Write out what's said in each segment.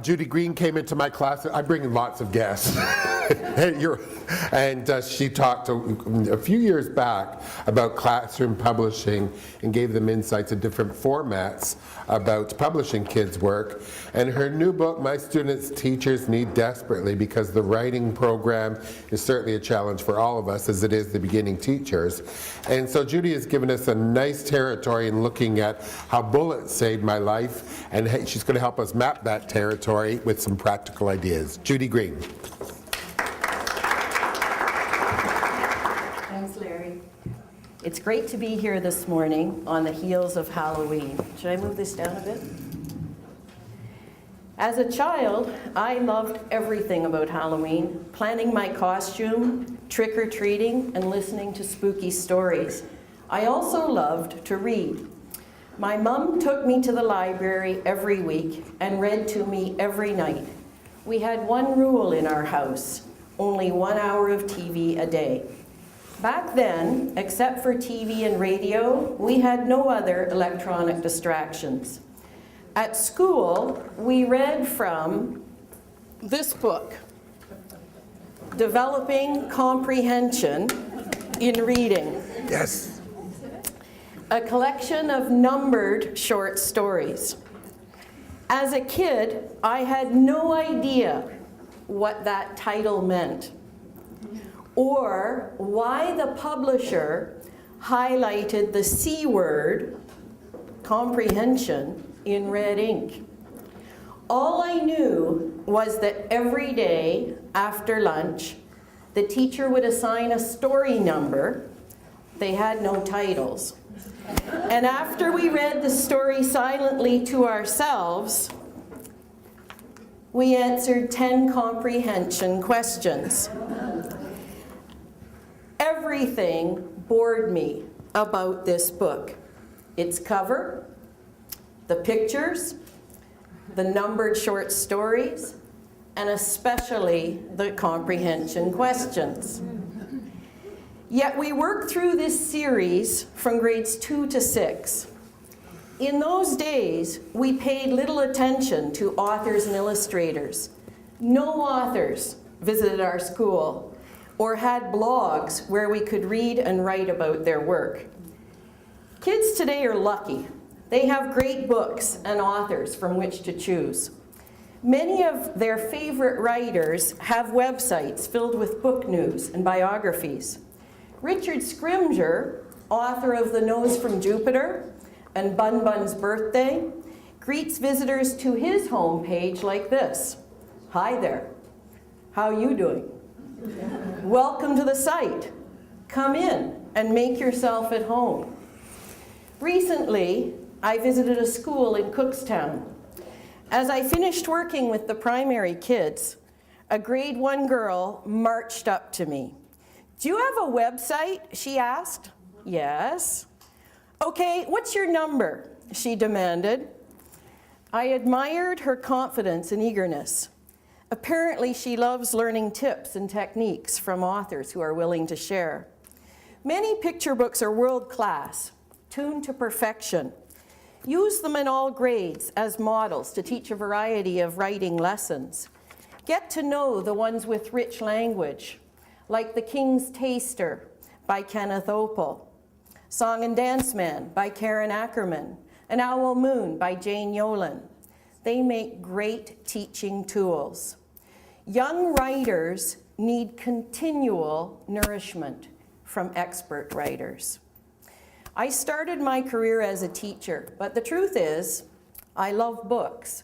Judy Green came into my class. I bring in lots of guests. and she talked a few years back about classroom publishing and gave them insights in different formats about publishing kids' work. And her new book, My Students' Teachers Need Desperately, because the writing program is certainly a challenge for all of us, as it is the beginning teachers. And so Judy has given us a nice territory in looking at how bullets saved my life, and she's going to help us map that territory with some practical ideas. Judy Green. Thanks, Larry. It's great to be here this morning on the heels of Halloween. Should I move this down a bit? As a child, I loved everything about Halloween, planning my costume, trick-or-treating, and listening to spooky stories. I also loved to read. My mom took me to the library every week and read to me every night. We had one rule in our house: only 1 hour of TV a day. Back then, except for TV and radio, we had no other electronic distractions. At school, we read from this book, Developing Comprehension in Reading. Yes. A collection of numbered short stories. As a kid, I had no idea what that title meant, or why the publisher highlighted the C word, comprehension, in red ink. All I knew was that every day after lunch, the teacher would assign a story number. They had no titles. And after we read the story silently to ourselves, we answered 10 comprehension questions. Everything bored me about this book. Its cover, the pictures, the numbered short stories, and especially the comprehension questions. Yet we worked through this series from grades 2 to 6. In those days, we paid little attention to authors and illustrators. No authors visited our school or had blogs where we could read and write about their work. Kids today are lucky. They have great books and authors from which to choose. Many of their favorite writers have websites filled with book news and biographies. Richard Scrimgeour, author of The Nose from Jupiter and Bun Bun's Birthday, greets visitors to his homepage like this: "Hi there, how you doing? Welcome to the site. Come in and make yourself at home." Recently, I visited a school in Cookstown. As I finished working with the primary kids, a grade 1 girl marched up to me. "Do you have a website?" she asked. "Yes." "Okay, what's your number?" she demanded. I admired her confidence and eagerness. Apparently, she loves learning tips and techniques from authors who are willing to share. Many picture books are world-class, tuned to perfection. Use them in all grades as models to teach a variety of writing lessons. Get to know the ones with rich language, like The King's Taster by Kenneth Opel, Song and Dance Man by Karen Ackerman, and Owl Moon by Jane Yolen. They make great teaching tools. Young writers need continual nourishment from expert writers. I started my career as a teacher, but the truth is, I love books.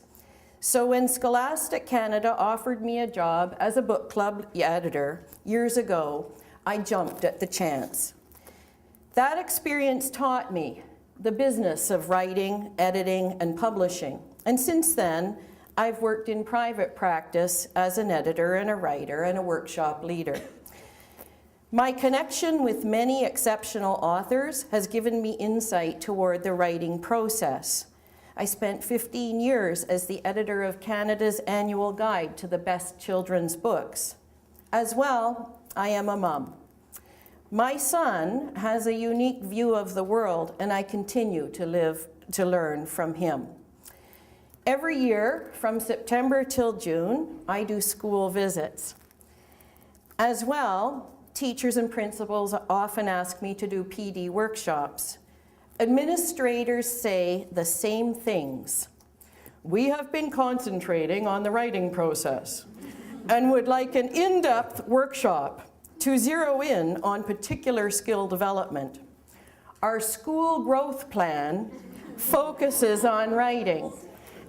So when Scholastic Canada offered me a job as a book club editor years ago, I jumped at the chance. That experience taught me the business of writing, editing, and publishing. And since then, I've worked in private practice as an editor and a writer and a workshop leader. My connection with many exceptional authors has given me insight toward the writing process. I spent 15 years as the editor of Canada's annual guide to the best children's books. As well, I am a mom. My son has a unique view of the world, and I continue to learn from him. Every year, from September till June, I do school visits. As well, teachers and principals often ask me to do PD workshops. Administrators say the same things. We have been concentrating on the writing process and would like an in-depth workshop to zero in on particular skill development. Our school growth plan focuses on writing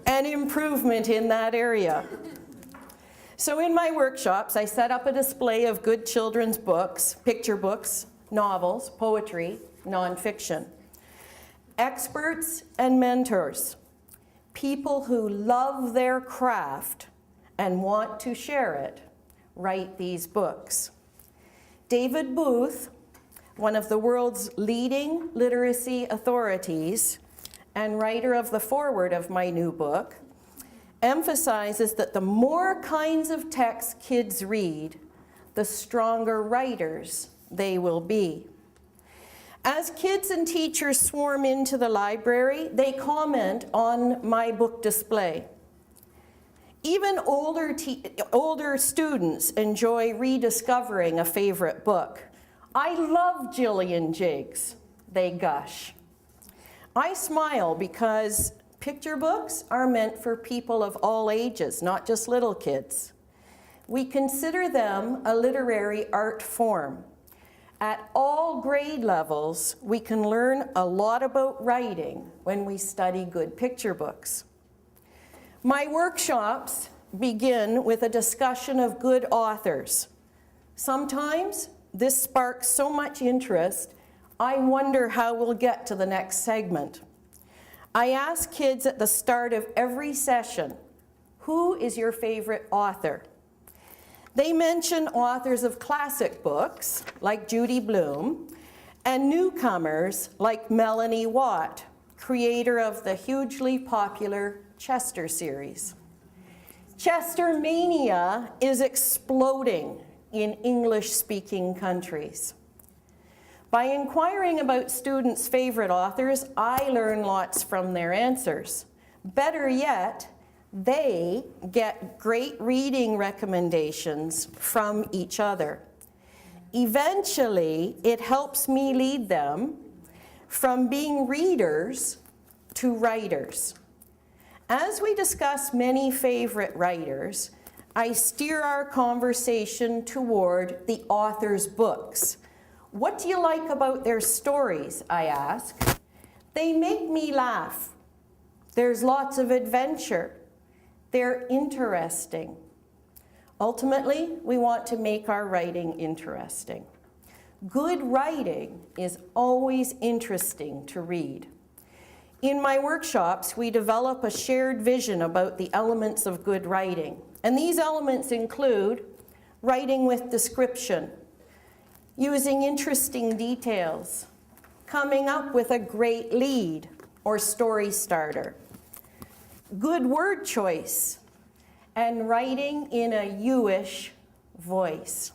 and improvement in that area. So in my workshops, I set up a display of good children's books, picture books, novels, poetry, nonfiction. Experts and mentors, people who love their craft and want to share it, write these books. David Booth, one of the world's leading literacy authorities and writer of the foreword of my new book, emphasizes that the more kinds of text kids read, the stronger writers they will be. As kids and teachers swarm into the library, they comment on my book display. Even older students enjoy rediscovering a favorite book. I love Gillian Jiggs, they gush. I smile because picture books are meant for people of all ages, not just little kids. We consider them a literary art form. At all grade levels, we can learn a lot about writing when we study good picture books. My workshops begin with a discussion of good authors. Sometimes this sparks so much interest, I wonder how we'll get to the next segment. I ask kids at the start of every session, who is your favorite author? They mention authors of classic books, like Judy Blume, and newcomers like Melanie Watt, creator of the hugely popular Chester series. Chester mania is exploding in English-speaking countries. By inquiring about students' favorite authors, I learn lots from their answers. Better yet, they get great reading recommendations from each other. Eventually, it helps me lead them from being readers to writers. As we discuss many favorite writers, I steer our conversation toward the author's books. What do you like about their stories, I ask. They make me laugh. There's lots of adventure. They're interesting. Ultimately, we want to make our writing interesting. Good writing is always interesting to read. In my workshops, we develop a shared vision about the elements of good writing. And these elements include writing with description, using interesting details, coming up with a great lead or story starter, good word choice, and writing in a you-ish voice.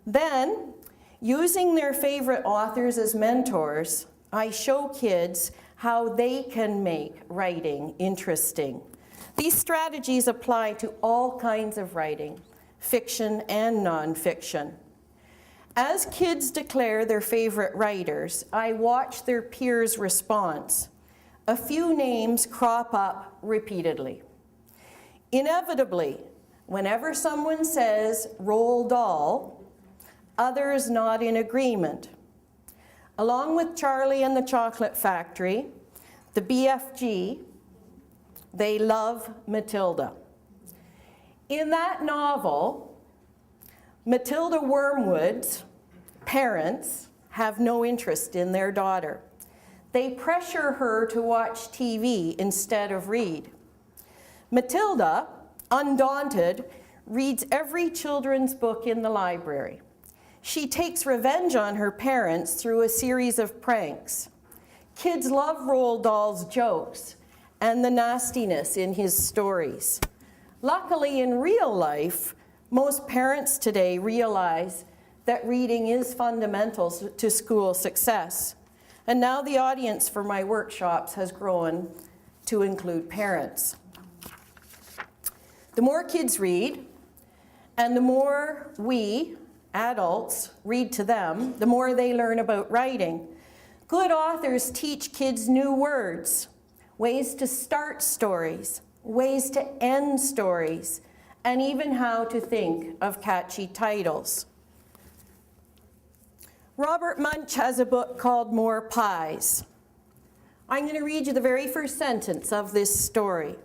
Then, using their favorite authors as mentors, I show kids how they can make writing interesting. These strategies apply to all kinds of writing, fiction and nonfiction. As kids declare their favorite writers, I watch their peers' response. A few names crop up repeatedly. Inevitably, whenever someone says Roald Dahl, others nod in agreement. Along with Charlie and the Chocolate Factory, the BFG, they love Matilda. In that novel, Matilda Wormwood's parents have no interest in their daughter. They pressure her to watch TV instead of read. Matilda, undaunted, reads every children's book in the library. She takes revenge on her parents through a series of pranks. Kids love Roald Dahl's jokes and the nastiness in his stories. Luckily, in real life, most parents today realize that reading is fundamental to school success. And now the audience for my workshops has grown to include parents. The more kids read, and the more we, adults, read to them, the more they learn about writing. Good authors teach kids new words, ways to start stories, ways to end stories, and even how to think of catchy titles. Robert Munsch has a book called More Pies. I'm going to read you the very first sentence of this story.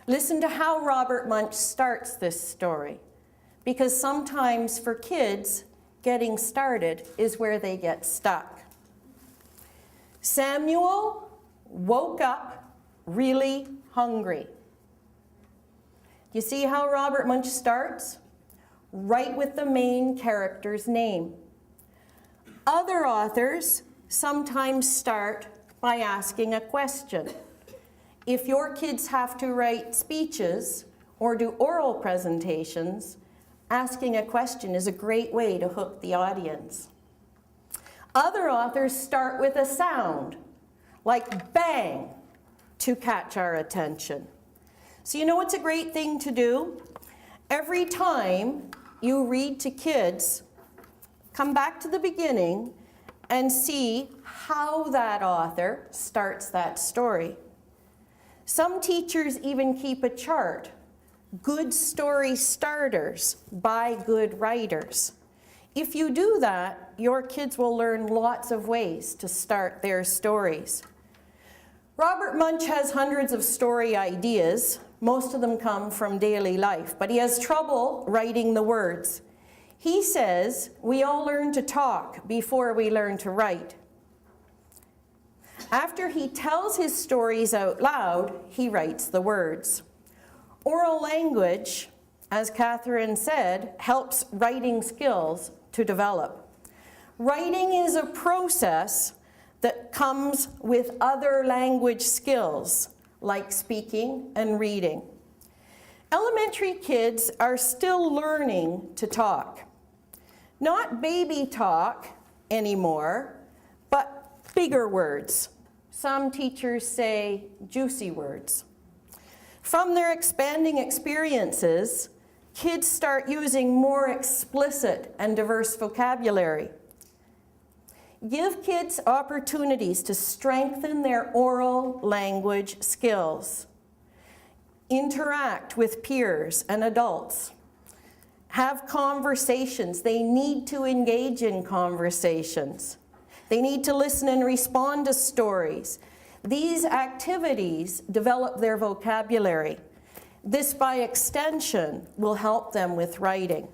Listen to how Robert Munsch starts this story, because sometimes for kids, getting started is where they get stuck. Samuel woke up really hungry. You see how Robert Munsch starts? Right with the main character's name. Other authors sometimes start by asking a question. If your kids have to write speeches or do oral presentations, asking a question is a great way to hook the audience. Other authors start with a sound, like bang, to catch our attention. So you know what's a great thing to do? Every time you read to kids, come back to the beginning and see how that author starts that story. Some teachers even keep a chart, good story starters by good writers. If you do that, your kids will learn lots of ways to start their stories. Robert Munsch has hundreds of story ideas. Most of them come from daily life, but he has trouble writing the words. He says we all learn to talk before we learn to write. After he tells his stories out loud, he writes the words. Oral language, as Catherine said, helps writing skills to develop. Writing is a process that comes with other language skills, like speaking and reading. Elementary kids are still learning to talk. Not baby talk anymore, but bigger words. Some teachers say juicy words. From their expanding experiences, kids start using more explicit and diverse vocabulary. Give kids opportunities to strengthen their oral language skills. Interact with peers and adults. Have conversations. They need to engage in conversations. They need to listen and respond to stories. These activities develop their vocabulary. This, by extension, will help them with writing.